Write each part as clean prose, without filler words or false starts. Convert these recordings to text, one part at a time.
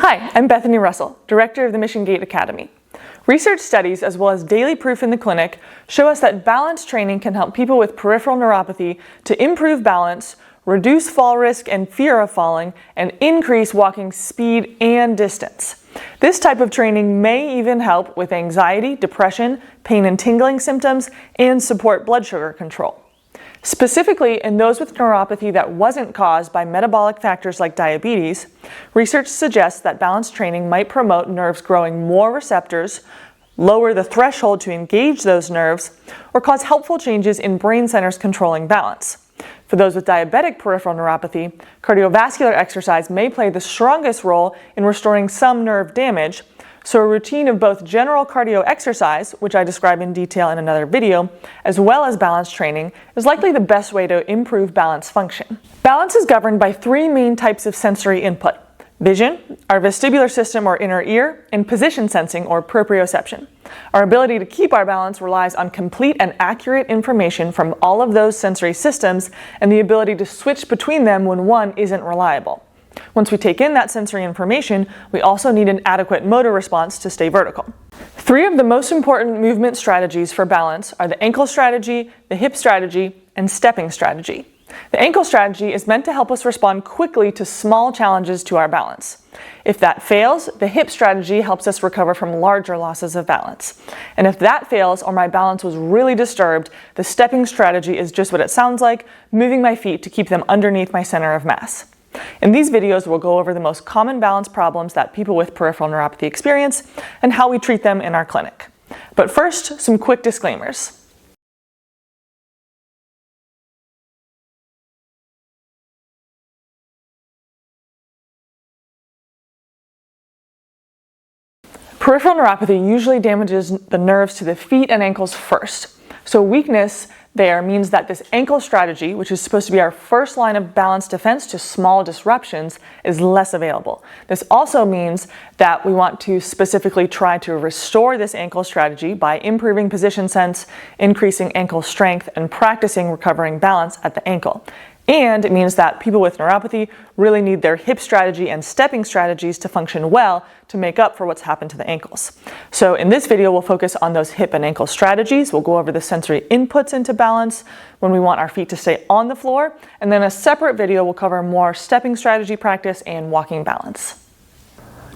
Hi, I'm Bethany Russell, Director of the Mission Gait Academy. Research studies, as well as daily proof in the clinic, show us that balance training can help people with peripheral neuropathy to improve balance, reduce fall risk and fear of falling, and increase walking speed and distance. This type of training may even help with anxiety, depression, pain and tingling symptoms, and support blood sugar control. Specifically, in those with neuropathy that wasn't caused by metabolic factors like diabetes, research suggests that balance training might promote nerves growing more receptors, lower the threshold to engage those nerves, or cause helpful changes in brain centers controlling balance. For those with diabetic peripheral neuropathy, cardiovascular exercise may play the strongest role in restoring some nerve damage, so a routine of both general cardio exercise, which I describe in detail in another video, as well as balance training, is likely the best way to improve balance function. Balance is governed by three main types of sensory input: vision, our vestibular system or inner ear, and position sensing or proprioception. Our ability to keep our balance relies on complete and accurate information from all of those sensory systems and the ability to switch between them when one isn't reliable. Once we take in that sensory information, we also need an adequate motor response to stay vertical. Three of the most important movement strategies for balance are the ankle strategy, the hip strategy, and stepping strategy. The ankle strategy is meant to help us respond quickly to small challenges to our balance. If that fails, the hip strategy helps us recover from larger losses of balance. And if that fails or my balance was really disturbed, the stepping strategy is just what it sounds like, moving my feet to keep them underneath my center of mass. In these videos, we'll go over the most common balance problems that people with peripheral neuropathy experience and how we treat them in our clinic. But first, some quick disclaimers. Peripheral neuropathy usually damages the nerves to the feet and ankles first. So weakness there means that this ankle strategy, which is supposed to be our first line of balance defense to small disruptions, is less available. This also means that we want to specifically try to restore this ankle strategy by improving position sense, increasing ankle strength, and practicing recovering balance at the ankle. And it means that people with neuropathy really need their hip strategy and stepping strategies to function well to make up for what's happened to the ankles. So in this video, we'll focus on those hip and ankle strategies. We'll go over the sensory inputs into balance when we want our feet to stay on the floor. And then a separate video will cover more stepping strategy practice and walking balance.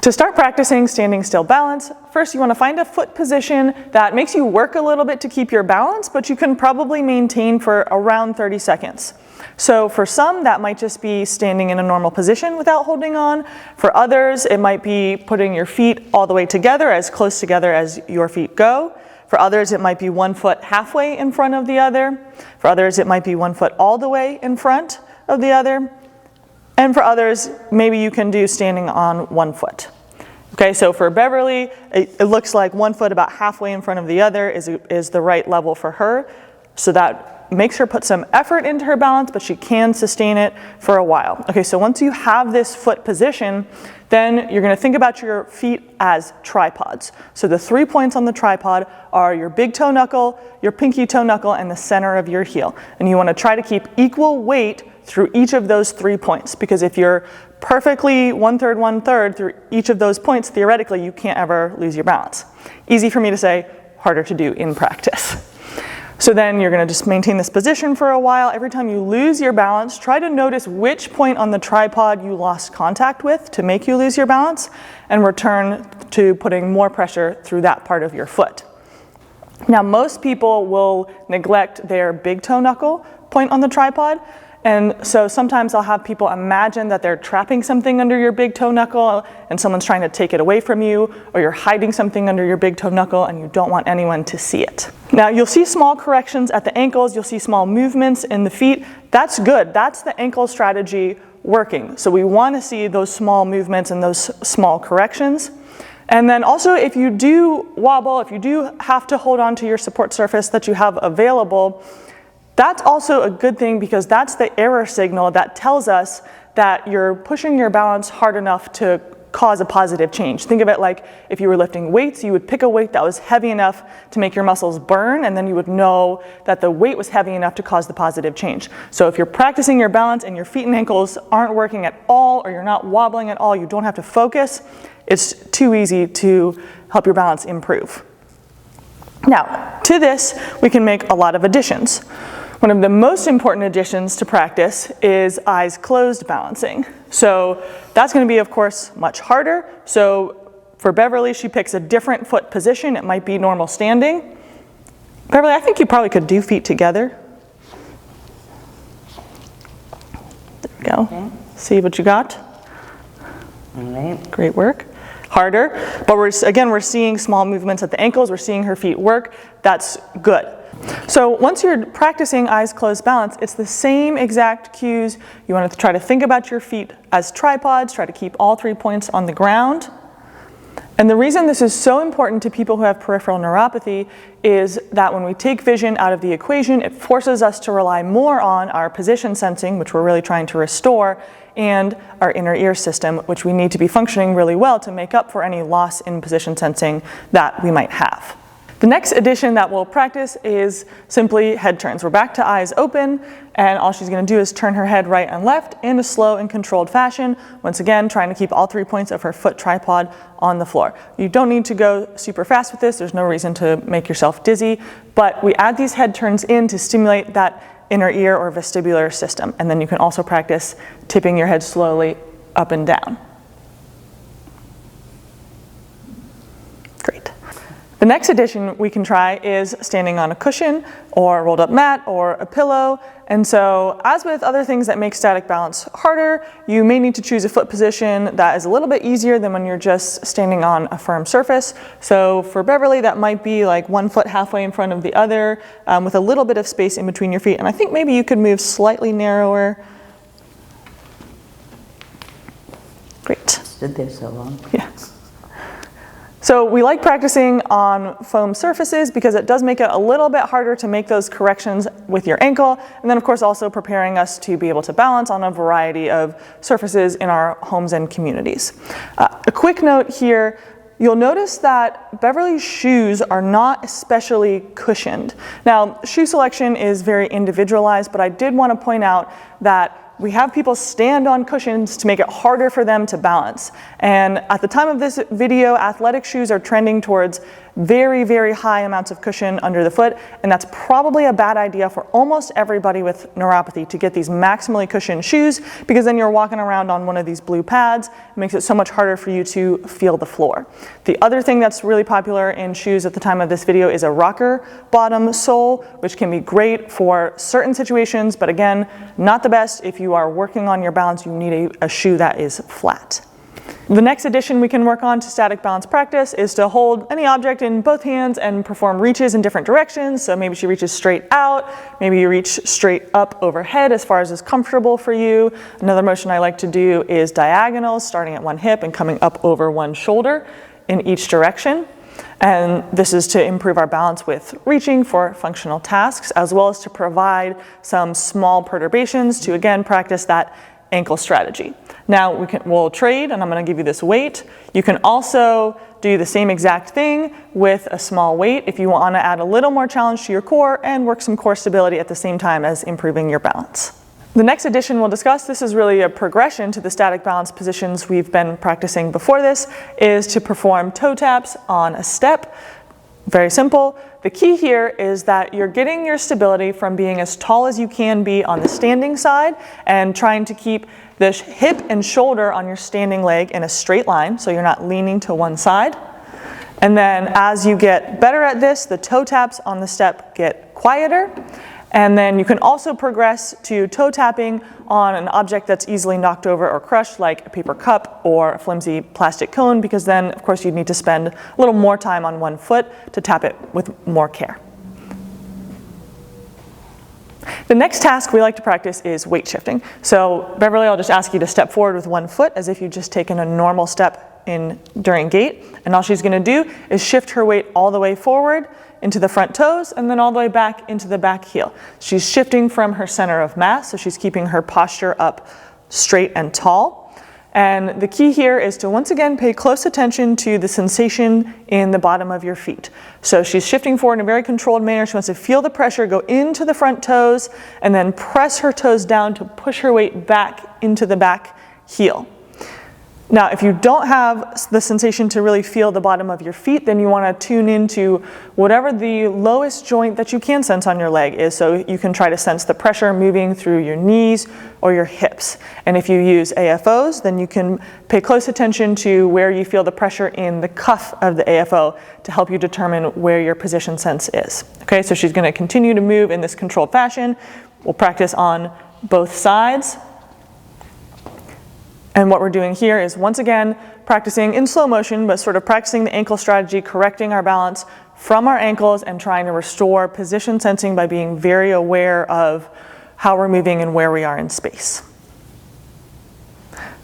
To start practicing standing still balance, first you want to find a foot position that makes you work a little bit to keep your balance, but you can probably maintain for around 30 seconds. So for some, that might just be standing in a normal position without holding on. For others, it might be putting your feet all the way together, as close together as your feet go. For others, it might be one foot halfway in front of the other. For others, it might be one foot all the way in front of the other. And for others, maybe you can do standing on one foot. Okay, so for Beverly, it looks like one foot about halfway in front of the other is the right level for her. So that makes her put some effort into her balance, but she can sustain it for a while. Okay, so once you have this foot position, then you're going to think about your feet as tripods. So the 3 points on the tripod are your big toe knuckle, your pinky toe knuckle, and the center of your heel. And you want to try to keep equal weight through each of those 3 points, because if you're perfectly 1/3, 1/3 through each of those points, theoretically you can't ever lose your balance. Easy for me to say, harder to do in practice. So then you're going to just maintain this position for a while. Every time you lose your balance, try to notice which point on the tripod you lost contact with to make you lose your balance, and return to putting more pressure through that part of your foot. Now, most people will neglect their big toe knuckle point on the tripod. And so sometimes I'll have people imagine that they're trapping something under your big toe knuckle and someone's trying to take it away from you, or you're hiding something under your big toe knuckle and you don't want anyone to see it. Now you'll see small corrections at the ankles, you'll see small movements in the feet. That's good, that's the ankle strategy working. So we want to see those small movements and those small corrections. And then also, if you do wobble, if you do have to hold on to your support surface that you have available, that's also a good thing, because that's the error signal that tells us that you're pushing your balance hard enough to cause a positive change. Think of it like if you were lifting weights, you would pick a weight that was heavy enough to make your muscles burn, and then you would know that the weight was heavy enough to cause the positive change. So if you're practicing your balance and your feet and ankles aren't working at all, or you're not wobbling at all, you don't have to focus, it's too easy to help your balance improve. Now, to this, we can make a lot of additions. One of the most important additions to practice is eyes closed balancing. So that's going to be, of course, much harder. So for Beverly, she picks a different foot position. It might be normal standing. Beverly, I think you probably could do feet together. There we go. Okay. See what you got. All right. Great work. Harder, but we're seeing small movements at the ankles. We're seeing her feet work. That's good. So once you're practicing eyes closed balance, it's the same exact cues. You want to try to think about your feet as tripods, try to keep all 3 points on the ground. And the reason this is so important to people who have peripheral neuropathy is that when we take vision out of the equation, it forces us to rely more on our position sensing, which we're really trying to restore, and our inner ear system, which we need to be functioning really well to make up for any loss in position sensing that we might have. The next addition that we'll practice is simply head turns. We're back to eyes open, and all she's going to do is turn her head right and left in a slow and controlled fashion. Once again, trying to keep all 3 points of her foot tripod on the floor. You don't need to go super fast with this. There's no reason to make yourself dizzy, but we add these head turns in to stimulate that inner ear or vestibular system. And then you can also practice tipping your head slowly up and down. Great. The next addition we can try is standing on a cushion or a rolled up mat or a pillow. And so, as with other things that make static balance harder, you may need to choose a foot position that is a little bit easier than when you're just standing on a firm surface. So for Beverly, that might be like 1 foot halfway in front of the other with a little bit of space in between your feet. And I think maybe you could move slightly narrower. Great. Stood there so long. Yeah. So we like practicing on foam surfaces because it does make it a little bit harder to make those corrections with your ankle. And then of course also preparing us to be able to balance on a variety of surfaces in our homes and communities. A quick note here, you'll notice that Beverly's shoes are not especially cushioned. Now, shoe selection is very individualized, but I did want to point out that we have people stand on cushions to make it harder for them to balance. And at the time of this video, athletic shoes are trending towards very, very high amounts of cushion under the foot, and that's probably a bad idea for almost everybody with neuropathy to get these maximally cushioned shoes, because then you're walking around on one of these blue pads. It makes it so much harder for you to feel the floor. The other thing that's really popular in shoes at the time of this video is a rocker bottom sole, which can be great for certain situations, but again, not the best. If you are working on your balance, you need a shoe that is flat. The next addition we can work on to static balance practice is to hold any object in both hands and perform reaches in different directions. So maybe she reaches straight out, maybe you reach straight up overhead as far as is comfortable for you. Another motion I like to do is diagonals, starting at one hip and coming up over one shoulder in each direction. And this is to improve our balance with reaching for functional tasks, as well as to provide some small perturbations to again practice that ankle strategy. Now we'll trade, and I'm going to give you this weight. You can also do the same exact thing with a small weight if you want to add a little more challenge to your core and work some core stability at the same time as improving your balance. The next addition we'll discuss, this is really a progression to the static balance positions we've been practicing before this, is to perform toe taps on a step. Very simple. The key here is that you're getting your stability from being as tall as you can be on the standing side and trying to keep the hip and shoulder on your standing leg in a straight line, so you're not leaning to one side. And then as you get better at this, the toe taps on the step get quieter. And then you can also progress to toe tapping on an object that's easily knocked over or crushed, like a paper cup or a flimsy plastic cone, because then, of course, you'd need to spend a little more time on one foot to tap it with more care. The next task we like to practice is weight shifting. So Beverly, I'll just ask you to step forward with one foot as if you'd just taken a normal step during gait. And all she's going to do is shift her weight all the way forward into the front toes and then all the way back into the back heel. She's shifting from her center of mass, so she's keeping her posture up straight and tall. And the key here is to once again pay close attention to the sensation in the bottom of your feet. So she's shifting forward in a very controlled manner. She wants to feel the pressure go into the front toes and then press her toes down to push her weight back into the back heel. Now, if you don't have the sensation to really feel the bottom of your feet, then you want to tune into whatever the lowest joint that you can sense on your leg is. So you can try to sense the pressure moving through your knees or your hips. And if you use AFOs, then you can pay close attention to where you feel the pressure in the cuff of the AFO to help you determine where your position sense is. Okay, so she's going to continue to move in this controlled fashion. We'll practice on both sides. And what we're doing here is once again practicing in slow motion, but sort of practicing the ankle strategy, correcting our balance from our ankles and trying to restore position sensing by being very aware of how we're moving and where we are in space.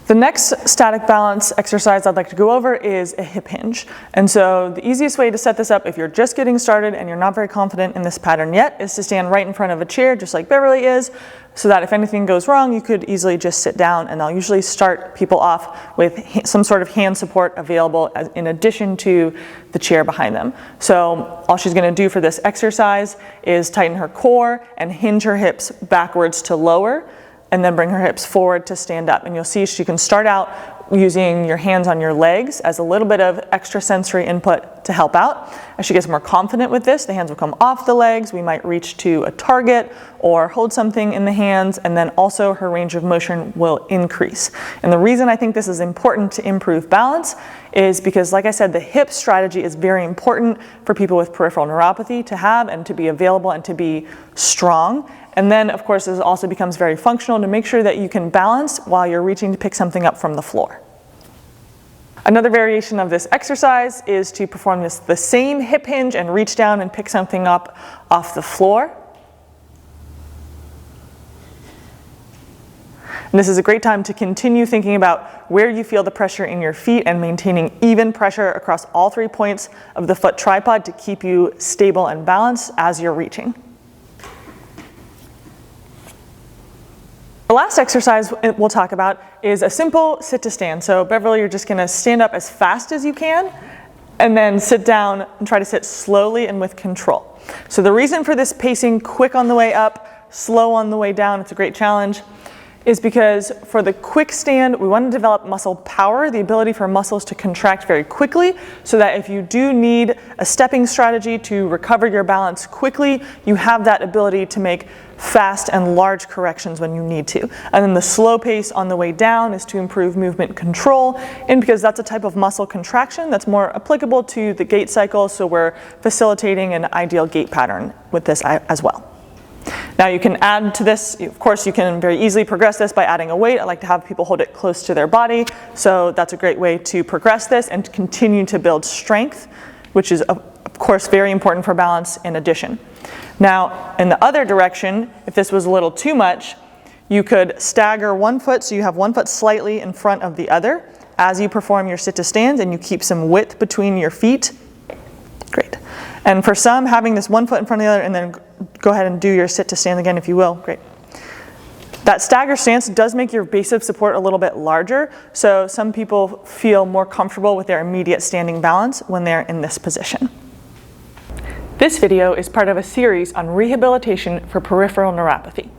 The next static balance exercise I'd like to go over is a hip hinge. And so the easiest way to set this up if you're just getting started and you're not very confident in this pattern yet is to stand right in front of a chair just like Beverly is, so that if anything goes wrong you could easily just sit down, and I'll usually start people off with some sort of hand support available in addition to the chair behind them. So all she's going to do for this exercise is tighten her core and hinge her hips backwards to lower, and then bring her hips forward to stand up. And you'll see she can start out using your hands on your legs as a little bit of extra sensory input to help out. As she gets more confident with this, the hands will come off the legs. We might reach to a target or hold something in the hands, and then also her range of motion will increase. And the reason I think this is important to improve balance is because, like I said, the hip strategy is very important for people with peripheral neuropathy to have and to be available and to be strong. And then, of course, this also becomes very functional to make sure that you can balance while you're reaching to pick something up from the floor. Another variation of this exercise is to perform the same hip hinge and reach down and pick something up off the floor. And this is a great time to continue thinking about where you feel the pressure in your feet and maintaining even pressure across all 3 points of the foot tripod to keep you stable and balanced as you're reaching. The last exercise we'll talk about is a simple sit to stand. So Beverly, you're just going to stand up as fast as you can and then sit down and try to sit slowly and with control. So the reason for this pacing, quick on the way up, slow on the way down, it's a great challenge, is because for the quick stand, we want to develop muscle power, the ability for muscles to contract very quickly, so that if you do need a stepping strategy to recover your balance quickly, you have that ability to make fast and large corrections when you need to. And then the slow pace on the way down is to improve movement control, and because that's a type of muscle contraction that's more applicable to the gait cycle, so we're facilitating an ideal gait pattern with this as well. Now you can add to this, of course you can very easily progress this by adding a weight. I like to have people hold it close to their body, so that's a great way to progress this and to continue to build strength, which is of course very important for balance in addition. Now in the other direction, if this was a little too much, you could stagger one foot so you have one foot slightly in front of the other as you perform your sit to stands, and you keep some width between your feet. Great. And for some, having this one foot in front of the other and then go ahead and do your sit to stand again if you will. Great. That stagger stance does make your base of support a little bit larger, so some people feel more comfortable with their immediate standing balance when they're in this position. This video is part of a series on rehabilitation for peripheral neuropathy.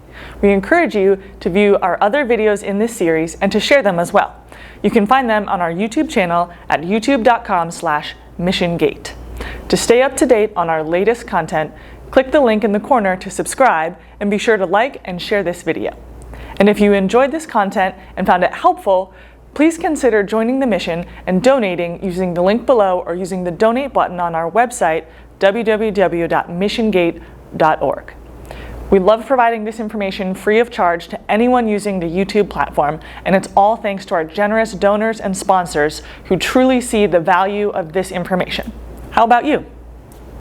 We encourage you to view our other videos in this series and to share them as well. You can find them on our YouTube channel at youtube.com/missiongait. To stay up to date on our latest content, click the link in the corner to subscribe, and be sure to like and share this video. And if you enjoyed this content and found it helpful, please consider joining the mission and donating using the link below or using the donate button on our website, www.missiongait.org. We love providing this information free of charge to anyone using the YouTube platform, and it's all thanks to our generous donors and sponsors who truly see the value of this information. How about you?